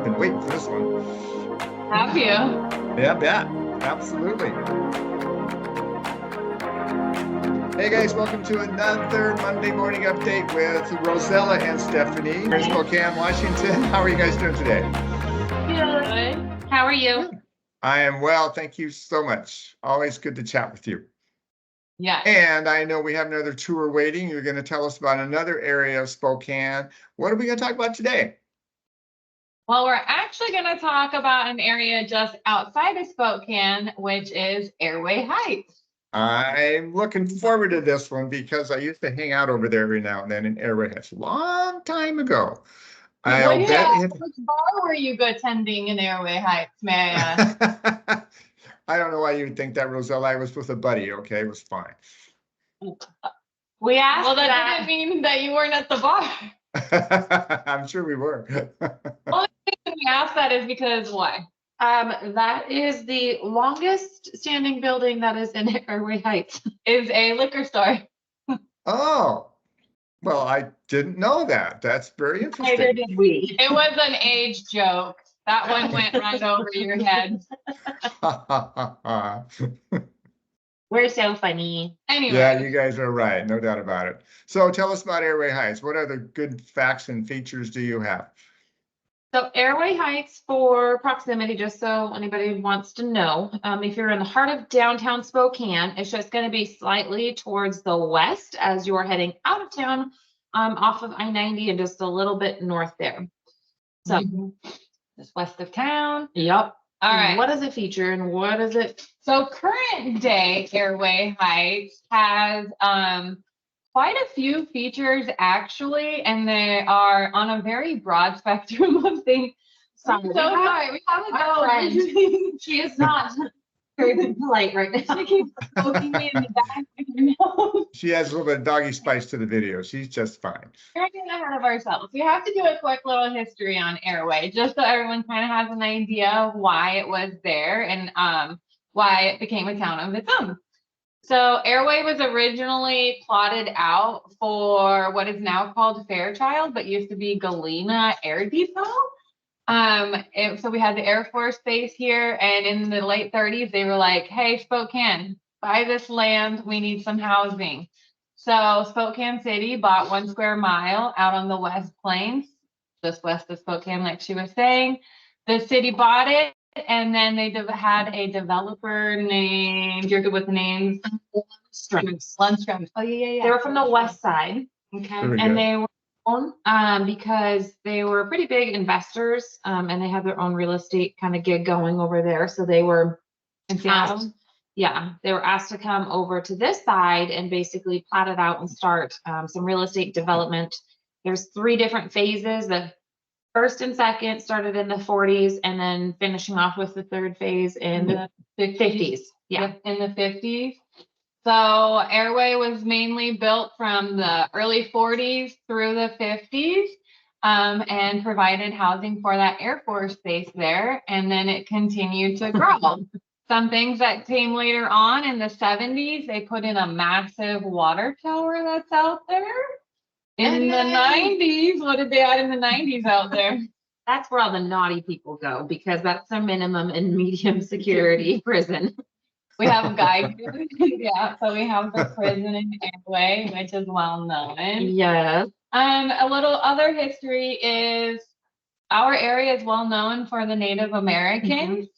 Been waiting for this one. Have you? Yeah, bet. Absolutely. Hey guys, welcome to another Monday morning update with Rozella and Steffani. We're in Spokane, Washington. How are you guys doing today? Good. How are you? Good. I am well. Thank you so much. Always good to chat with you. Yeah. And I know we have another tour waiting. You're going to tell us about another area of Spokane. What are we going to talk about today? Well, we're actually going to talk about an area just outside of Spokane, which is Airway Heights. I'm looking forward to this one because I used to hang out over there every now and then in Airway Heights a long time ago. I'll bet which bar were you attending in Airway Heights, may I ask? I don't know why you would think that, Rozella. I was with a buddy, okay? It was fine. We asked well, that didn't mean that you weren't at the bar. I'm sure we were. Well, the reason we asked that is because why? That is the longest standing building that is in Airway Heights. Is a liquor store. Oh, well, I didn't know that. That's very interesting. Neither did we. It was an age joke. That one went right over your head. We're so funny. Anyway. Yeah, you guys are right. No doubt about it. So tell us about Airway Heights. What other good facts and features do you have? So Airway Heights, for proximity, just so anybody wants to know, if you're in the heart of downtown Spokane, it's just going to be slightly towards the west as you're heading out of town, off of I-90 and just a little bit north there. So just west of town. Yep. All right. What does it feature and what is it? So current day Airway Heights has quite a few features actually, and they are on a very broad spectrum of things. Sorry, We have a friend. She is not very polite right now. She keeps poking me in the back of her nose. She has a little bit of doggy spice to the video. She's just fine. We're getting ahead of ourselves. We have to do a quick little history on Airway, just so everyone kind of has an idea of why it was there and why it became a town of its own. So Airway was originally plotted out for what is now called Fairchild, but used to be Galena Air Depot. So we had the Air Force Base here, and in the late 30s, they were like, hey, Spokane, buy this land. We need some housing. So Spokane City bought 1 square mile out on the West Plains, just west of Spokane, like she was saying. The city bought it. And then they had a developer named, you're good with the names? Lundstrom. Oh, yeah. They were from the west side. Okay. And they were known because they were pretty big investors and they had their own real estate kind of gig going over there. So they were asked, they were asked to come over to this side and basically plat it out and start some real estate development. There's 3 different phases. The first and second started in the 40s and then finishing off with the 3rd phase in the 50s. Yeah, in the 50s. So Airway was mainly built from the early 40s through the 50s and provided housing for that Air Force base there. And then it continued to grow. Some things that came later on in the 70s, they put in a massive water tower that's out there. In the 90s, what did they add in the 90s out there? That's where all the naughty people go because that's their minimum and medium security prison. We have guys, so we have the prison in Airway, which is well known. Yes. A little other history is our area is well known for the Native Americans.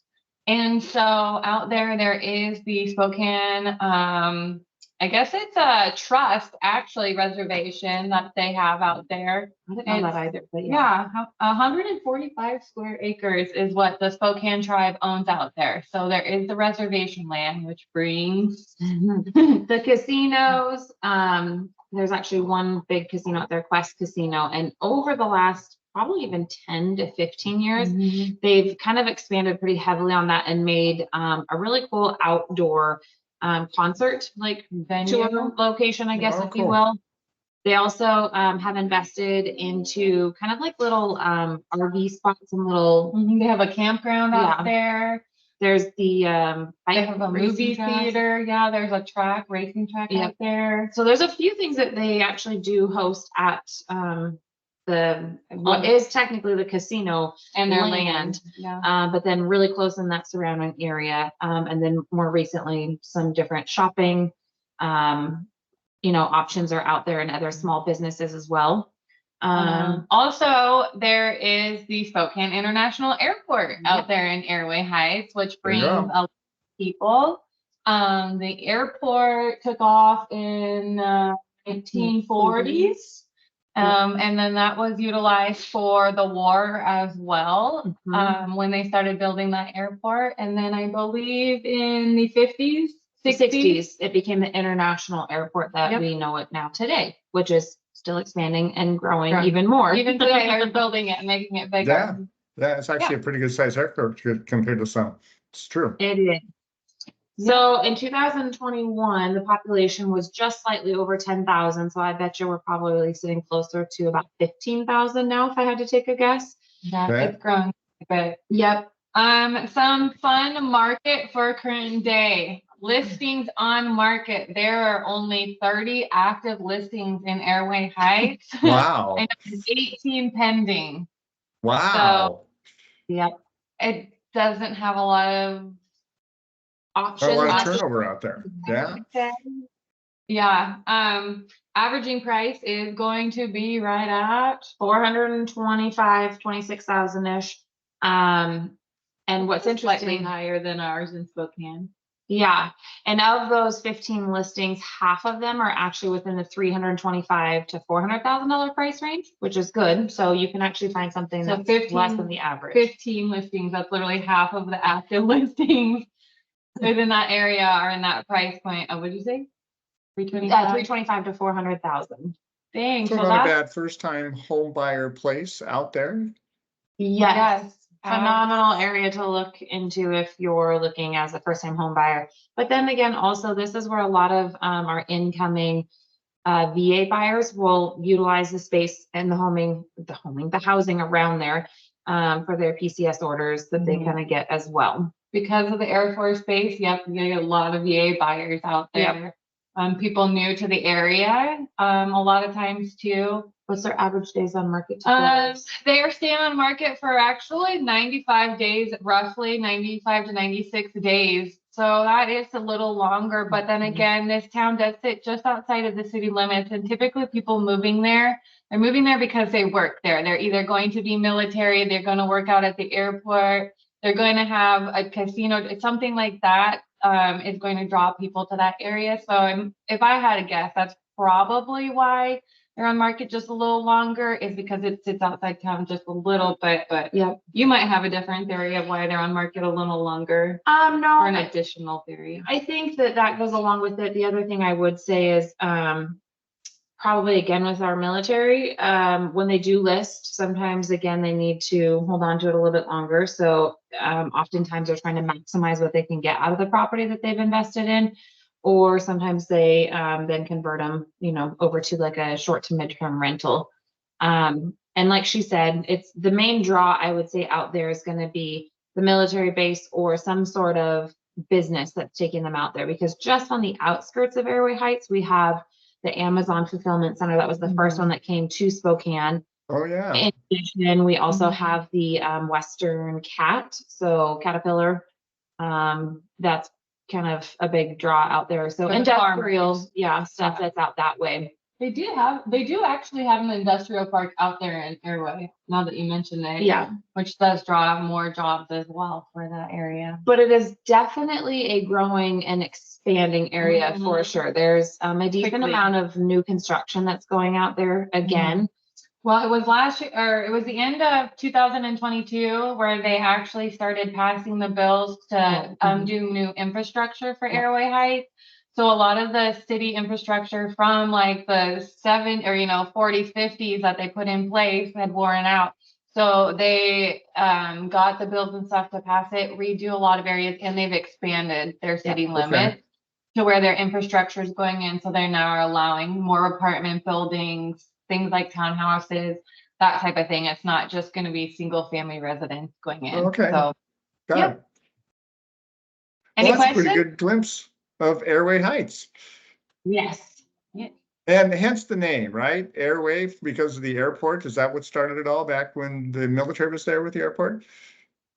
And so out there is the Spokane, I guess it's a trust, actually, reservation that they have out there. I didn't know that either, but yeah, 145 square acres is what the Spokane tribe owns out there. So there is the reservation land, which brings the casinos. There's actually one big casino out there, Quest Casino, and over the last probably even 10 to 15 years, they've kind of expanded pretty heavily on that and made a really cool outdoor concert like venue location, I guess, if you will. They also have invested into kind of like little RV spots and little. They have a campground out there. There's the they have a movie theater. Yeah, there's a racing track out there. So there's a few things that they actually do host at what is technically the casino And their land. Yeah. But then really close in that surrounding area. And then more recently, some different shopping, options are out there and other small businesses as well. Also, there is the Spokane International Airport out there in Airway Heights, which There you brings go. a lot of people. The airport took off in 1940s. And then that was utilized for the war as well, when they started building that airport. And then I believe in the 50s, 60s, it became the international airport that we know it now today, which is still expanding and growing even more. Even today, they're building it and making it bigger. Yeah, it's actually a pretty good size airport compared to some. It's true. It is. So in 2021, the population was just slightly over 10,000. So I bet you we're probably sitting closer to about 15,000 now, if I had to take a guess. Yeah, Okay. it's grown a bit. Yep. Some fun market for current day. Listings on market. There are only 30 active listings in Airway Heights. Wow. And 18 pending. Wow. Yep. It doesn't have a lot of A lot of turnover out there. Yeah. Yeah. Averaging price is going to be right at 425, 26,000-ish. And what's interesting, slightly higher than ours in Spokane. yeah, and of those 15 listings, half of them are actually within the $325,000 to $400,000 price range, which is good. So you can actually find something So that's 15 less than the average. 15 listings. That's literally half of the active listings within that area are in that price point. Oh, what did you say? 325 to 400,000. Dang. So not a bad first time home buyer place out there. Yes. Phenomenal area to look into if you're looking as a first-time home buyer. But then again, also this is where a lot of our incoming VA buyers will utilize the space and the housing around there for their PCS orders that they kind of get as well. Because of the Air Force Base, yep, you get a lot of VA buyers out there. People new to the area, a lot of times too. What's their average days on market? They are staying on market for actually 95 days, roughly 95 to 96 days. So that is a little longer, but then again, this town does sit just outside of the city limits, and typically people moving there, they're moving there because they work there. They're either going to be military, they're going to work out at the airport, they're going to have a casino, something like that is going to draw people to that area. So if I had to guess, that's probably why they're on market just a little longer, is because it sits outside town just a little bit. But you might have a different theory of why they're on market a little longer. No, or an additional theory. I think that goes along with it. The other thing I would say is probably again with our military, when they do list, sometimes again they need to hold on to it a little bit longer. So oftentimes they're trying to maximize what they can get out of the property that they've invested in. Or sometimes they then convert them, over to like a short to midterm rental. And like she said, it's the main draw I would say out there is going to be the military base or some sort of business that's taking them out there. Because just on the outskirts of Airway Heights, we have the Amazon Fulfillment Center. That was the first one that came to Spokane. Oh yeah. In addition, we also have the Western Cat, so Caterpillar. That's kind of a big draw out there. So industrial, stuff that's out that way. They do actually have an industrial park out there in Airway, now that you mentioned it. Yeah. Which does draw more jobs as well for that area. But it is definitely a growing and expanding area for sure. There's a decent amount of new construction that's going out there again. Well, it was last year, or it was the end of 2022 where they actually started passing the bills to do new infrastructure for Airway Heights. So a lot of the city infrastructure from like the 40s, 50s that they put in place had worn out. So they got the bills and stuff to pass it, redo a lot of areas, and they've expanded their city limits to where their infrastructure is going in. So they now are allowing more apartment buildings, things like townhouses, that type of thing. It's not just going to be single family residents going in. Okay. So, got it. Any Well, that's questions? a pretty good glimpse of Airway Heights. Yes. And hence the name, right? Airway, because of the airport. Is that what started it all back when the military was there with the airport?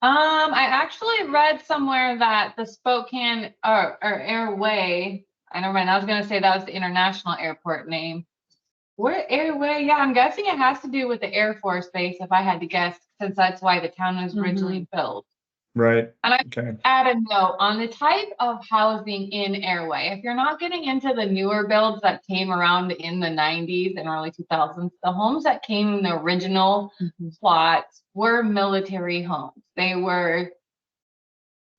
I actually read somewhere that the Spokane or Airway, I know, right, I was gonna say that was the international airport name. Where Airway? Yeah, I'm guessing it has to do with the Air Force Base, if I had to guess, since that's why the town was originally built. Right. And I Okay. add a note on the type of housing in Airway. If you're not getting into the newer builds that came around in the 90s and early 2000s, the homes that came in the original plots were military homes. They were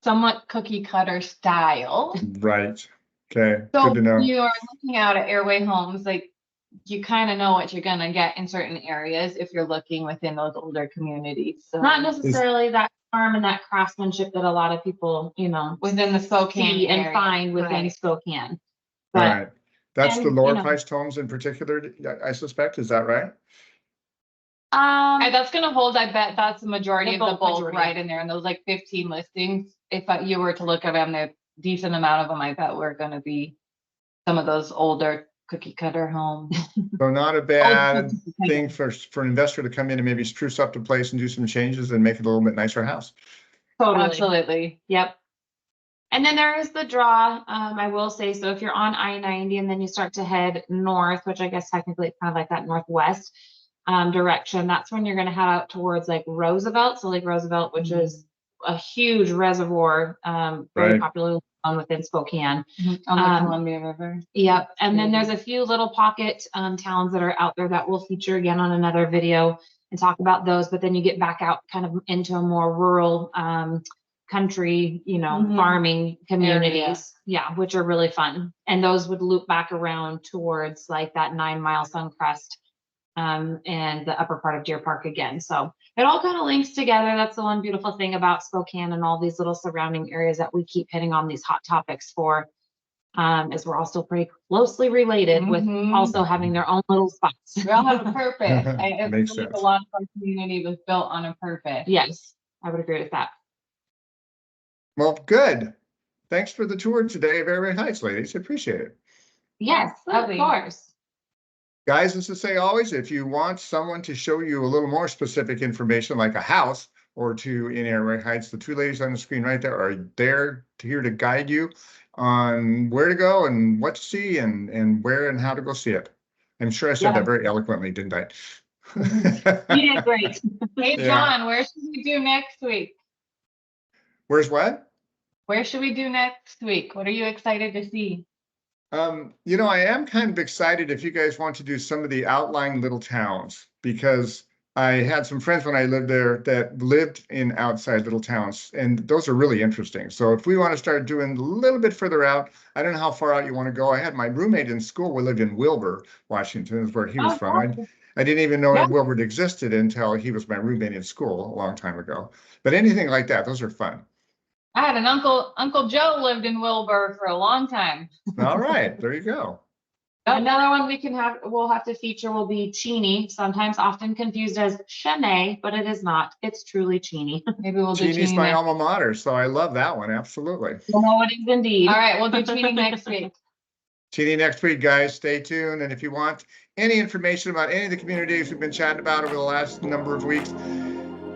somewhat cookie cutter style. Right. Okay. So Good to know. you are looking out at Airway homes, like you kind of know what you're gonna get in certain areas if you're looking within those older communities. So Not necessarily that charm and that craftsmanship that a lot of people, within the Spokane see and area. find within Right. Spokane. All But right. That's the and, lower priced homes in particular, I suspect. Is that right? And that's gonna hold, I bet that's the majority The of the bulk bulk majority. right in there. And those like 15 listings, if you were to look at them, a decent amount of them, I bet were gonna be some of those older cookie cutter homes. So not a bad cookie thing for an investor to come in and maybe spruce up the place and do some changes and make it a little bit nicer house. totally. Absolutely. Yep. And then there is the draw, I will say, so if you're on I-90 and then you start to head north, which I guess technically it's kind of like that northwest direction, that's when you're going to head out towards like Roosevelt. So Lake Roosevelt, which is a huge reservoir, very Right. popular within Spokane. On the Columbia River. Yep. And then there's a few little pocket towns that are out there that we'll feature again on another video and talk about those. But then you get back out kind of into a more rural country, farming communities. Yeah, which are really fun. And those would loop back around towards like that 9 Mile Suncrest and the upper part of Deer Park again. So it all kind of links together. That's the one beautiful thing about Spokane and all these little surrounding areas that we keep hitting on these hot topics for, is we're all still pretty closely related with also having their own little spots. We all have a purpose. I Makes believe sense. a lot of our community was built on a purpose. Yes, I would agree with that. Well, good. Thanks for the tour today of Airway Heights, ladies. Appreciate it. Yes, of Absolutely. course. Guys, as I say always, if you want someone to show you a little more specific information like a house or two in Airway Heights, the two ladies on the screen right there are there here to guide you on where to go and what to see and where and how to go see it. I'm sure I said that very eloquently, didn't I? You did great. Hey, John, where should we do next week? Where's what? Where should we do next week? What are you excited to see? I am kind of excited if you guys want to do some of the outlying little towns, because I had some friends when I lived there that lived in outside little towns, and those are really interesting. So if we want to start doing a little bit further out, I don't know how far out you want to go. I had my roommate in school. We lived in Wilbur, Washington, is where he was from. I didn't even know Wilbur existed until he was my roommate in school a long time ago. But anything like that, those are fun. I had an Uncle Joe lived in Wilbur for a long time. All right, there you go. Another one we'll have to feature will be Cheney, sometimes often confused as Chennai, but it is not. It's truly Cheney. Maybe we'll do Cheney's Cheney my next. alma mater, so I love that one, absolutely. No, it is indeed. All right, we'll do Cheney next week. Cheney next week, guys. Stay tuned. And if you want any information about any of the communities we've been chatting about over the last number of weeks,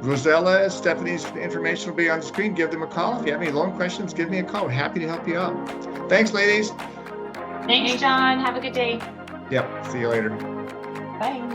Rozella, Steffani's information will be on the screen. Give them a call. If you have any loan questions, give me a call. We're happy to help you out. Thanks, ladies. Thanks, John. Have a good day. Yep. See you later. Bye.